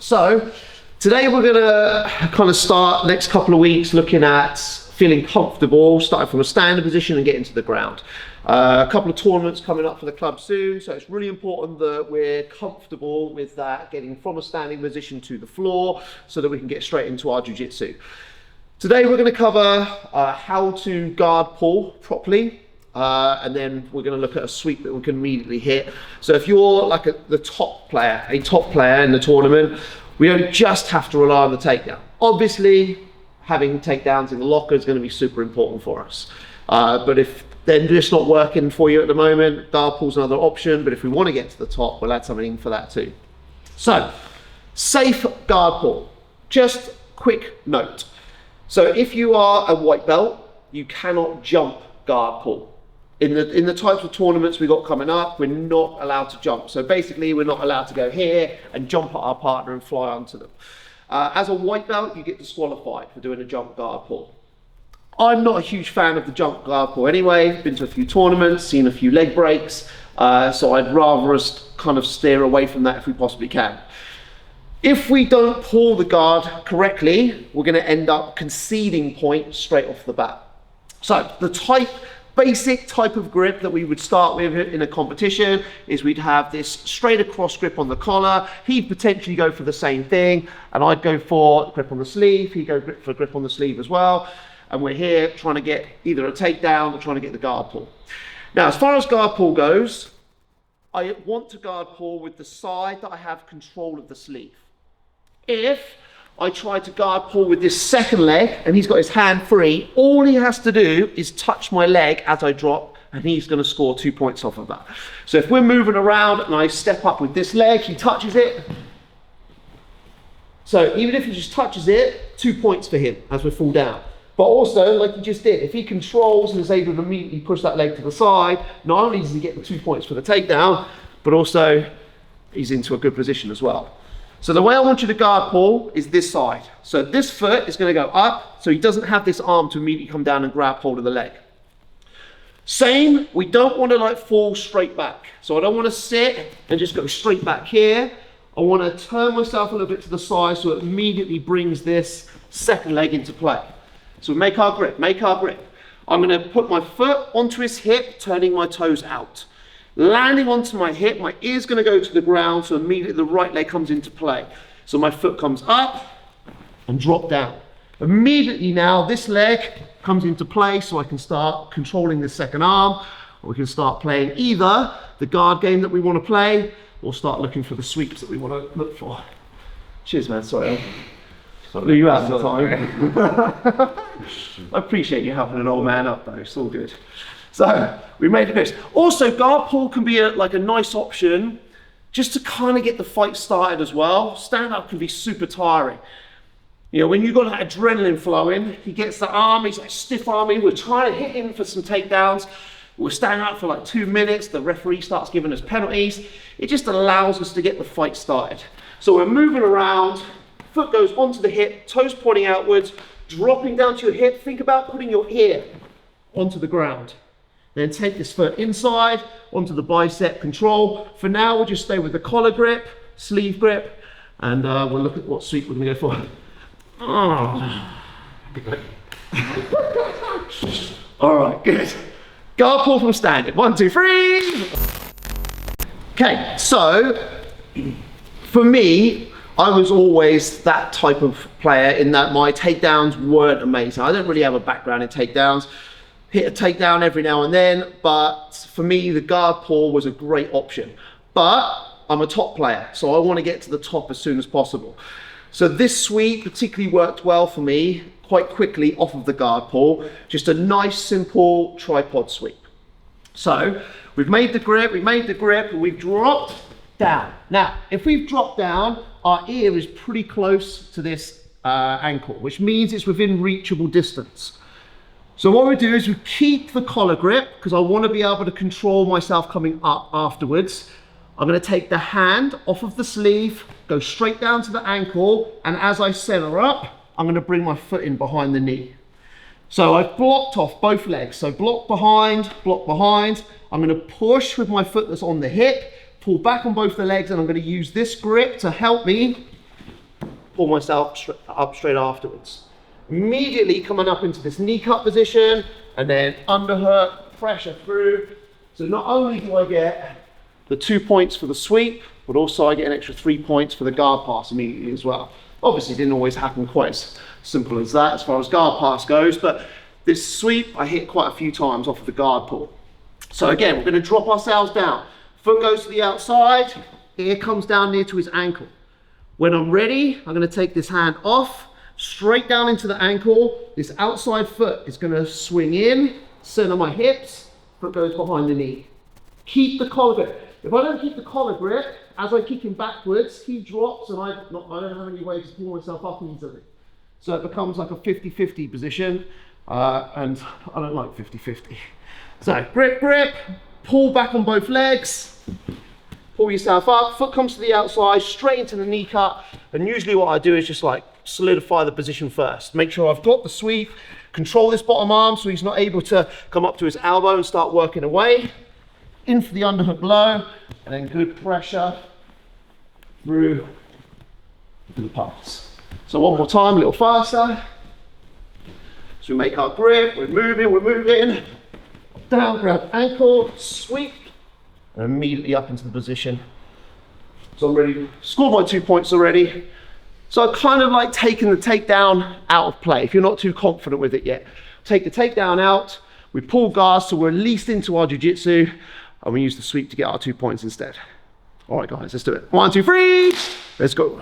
So today we're going to kind of start next couple of weeks looking at feeling comfortable, starting from a standing position and getting to the ground. A couple of tournaments coming up for the club soon, so it's really important that we're comfortable with that, getting from a standing position to the floor so that we can get straight into our jiu-jitsu. Today we're going to cover how to guard pull properly, and then we're going to look at a sweep that we can immediately hit. So if you're like a top player in the tournament, we don't just have to rely on the takedown. Obviously, having takedowns in the locker is going to be super important for us. But if they're just not working for you at the moment, guard pull's another option. But if we want to get to the top, we'll add something in for that too. So, safe guard pull. Just quick note. So if you are a white belt, you cannot jump guard pull. In the types of tournaments we've got coming up, we're not allowed to jump. So basically, we're not allowed to go here and jump at our partner and fly onto them. As a white belt, you get disqualified for doing a jump guard pull. I'm not a huge fan of the jump guard pull anyway. Been to a few tournaments, seen a few leg breaks, so I'd rather us kind of steer away from that if we possibly can. If we don't pull the guard correctly, we're going to end up conceding points straight off the bat. So the basic type of grip that we would start with in a competition is we'd have this straight across grip on the collar. He'd potentially go for the same thing, and I'd go for grip on the sleeve. He'd go for grip on the sleeve as well. And we're here trying to get either a takedown or trying to get the guard pull. Now, as far as guard pull goes, I want to guard pull with the side that I have control of the sleeve. If I try to guard pull with this second leg and he's got his hand free, all he has to do is touch my leg as I drop, and he's going to score 2 points off of that. So if we're moving around and I step up with this leg, he touches it. So even if he just touches it, 2 points for him as we fall down. But also, like he just did, if he controls and is able to immediately push that leg to the side, not only does he get the 2 points for the takedown, but also he's into a good position as well. So the way I want you to guard pull is this side. So this foot is going to go up, so he doesn't have this arm to immediately come down and grab hold of the leg. Same, we don't want to fall straight back. So I don't want to sit and just go straight back here. I want to turn myself a little bit to the side so it immediately brings this second leg into play. So make our grip. I'm going to put my foot onto his hip, turning my toes out. Landing onto my hip, my ear's going to go to the ground, so immediately the right leg comes into play. So my foot comes up and drop down. Immediately now, this leg comes into play, so I can start controlling the second arm, or we can start playing either the guard game that we want to play, or start looking for the sweeps that we want to look for. Cheers, man. Sorry. Blew you out at the time. I appreciate you helping an old man up though, it's all good. So, we made this. Also, guard pull can be a nice option just to kind of get the fight started as well. Stand up can be super tiring. You know, when you've got that adrenaline flowing, he gets the arm, he's like stiff arming, we're trying to hit him for some takedowns. We're standing up for 2 minutes, the referee starts giving us penalties. It just allows us to get the fight started. So we're moving around, foot goes onto the hip, toes pointing outwards, dropping down to your hip. Think about putting your ear onto the ground. Then take this foot inside, onto the bicep, control. For now, we'll just stay with the collar grip, sleeve grip, and we'll look at what sweep we're gonna go for. Oh. All right, good. Guard pull from standing. 1, 2, 3. Okay, so for me, I was always that type of player in that my takedowns weren't amazing. I don't really have a background in takedowns. Hit a takedown every now and then, but for me, the guard pull was a great option. But I'm a top player, so I want to get to the top as soon as possible. So this sweep particularly worked well for me quite quickly off of the guard pull. Just a nice, simple tripod sweep. So we've made the grip, and we've dropped down. Now, if we've dropped down, our ear is pretty close to this ankle, which means it's within reachable distance. So what we do is we keep the collar grip, because I want to be able to control myself coming up afterwards. I'm going to take the hand off of the sleeve, go straight down to the ankle, and as I center up, I'm going to bring my foot in behind the knee. So I've blocked off both legs. So block behind, block behind. I'm going to push with my foot that's on the hip, pull back on both the legs, and I'm going to use this grip to help me pull myself up straight afterwards. Immediately coming up into this knee cut position, and then underhook, pressure through. So not only do I get the 2 points for the sweep, but also I get an extra 3 points for the guard pass immediately as well. Obviously it didn't always happen quite as simple as that as far as guard pass goes, but this sweep I hit quite a few times off of the guard pull. So again, we're going to drop ourselves down. Foot goes to the outside, ear comes down near to his ankle. When I'm ready, I'm going to take this hand off, straight down into the ankle. This outside foot is going to swing in, center my hips, foot goes behind the knee. Keep the collar grip. If I don't keep the collar grip, as I kick him backwards, he drops and I don't have any way to pull myself up easily. So it becomes like a 50-50 position, and I don't like 50-50. So grip, grip, pull back on both legs, pull yourself up, foot comes to the outside, straight into the knee cut, and usually what I do is just like solidify the position first. Make sure I've got the sweep, control this bottom arm so he's not able to come up to his elbow and start working away. In for the underhook low, and then good pressure through the pass. So one more time, a little faster. So we make our grip, we're moving. Down, grab ankle, sweep, and immediately up into the position. So I'm ready, scored my 2 points already. So I kind of like taking the takedown out of play, if you're not too confident with it yet. Take the takedown out, we pull guards so we're at least into our jiu-jitsu, and we use the sweep to get our 2 points instead. All right guys, let's do it. 1, 2, 3, let's go.